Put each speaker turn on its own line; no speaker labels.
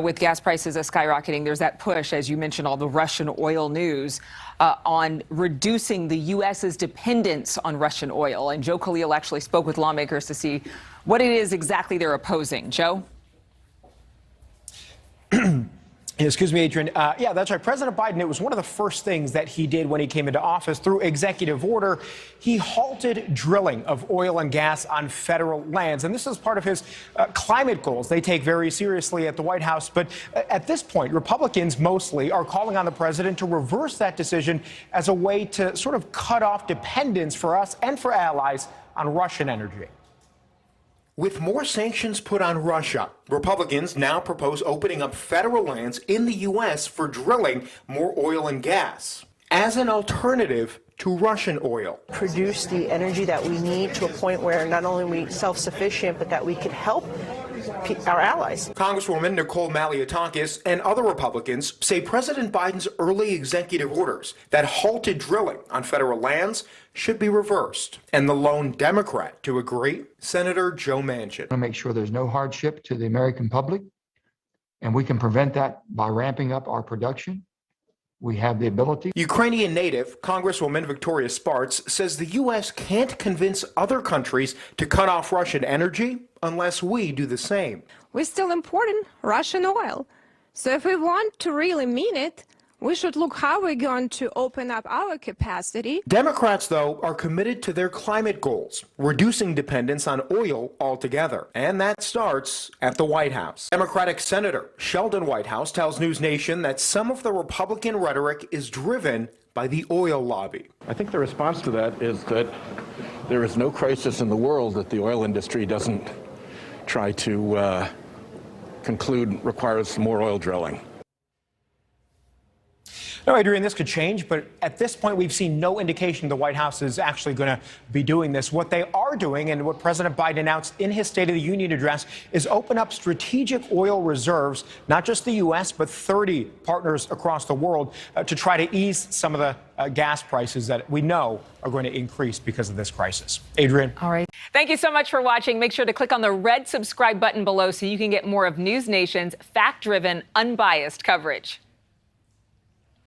With gas prices skyrocketing, there's that push, as you mentioned, all the Russian oil news on reducing the U.S.'s dependence on Russian oil. And Joe Khalil actually spoke with lawmakers to see what it is exactly they're opposing. Joe?
Excuse me, Adrienne. Yeah, that's right. President Biden, it was one of the first things that he did when he came into office. Through executive order, he halted drilling of oil and gas on federal lands. And this is part of his climate goals they take very seriously at the White House. But at this point, Republicans mostly are calling on the president to reverse that decision as a way to sort of cut off dependence for us and for allies on Russian energy.
With more sanctions put on Russia, Republicans now propose opening up federal lands in the U.S. for drilling more oil and gas as an alternative to Russian oil.
Produce the energy that we need to a point where not only are we self-sufficient, but that we can help our allies.
Congresswoman Nicole Malliotakis and other Republicans say President Biden's early executive orders that halted drilling on federal lands should be reversed. And the lone Democrat to agree, Senator Joe Manchin.
To make sure there's no hardship to the American public, and we can prevent that by ramping up our production. We have the ability.
Ukrainian native Congresswoman Victoria Spartz says the U.S. can't convince other countries to cut off Russian energy unless we do the same.
We're still importing Russian oil. So if we want to really mean it, we should look how we're going to open up our capacity.
Democrats, though, are committed to their climate goals, reducing dependence on oil altogether. And that starts at the White House. Democratic Senator Sheldon Whitehouse tells NewsNation that some of the Republican rhetoric is driven by the oil lobby.
I think the response to that is that there is no crisis in the world that the oil industry doesn't try to conclude requires more oil drilling.
No, Adrienne, this could change, but at this point, we've seen no indication the White House is actually going to be doing this. What they are doing, and what President Biden announced in his State of the Union address, is open up strategic oil reserves, not just the U.S., but 30 partners across the world, to try to ease some of the gas prices that we know are going to increase because of this crisis. Adrienne.
All right. Thank you so much for watching. Make sure to click on the red subscribe button below so you can get more of NewsNation's fact-driven, unbiased coverage.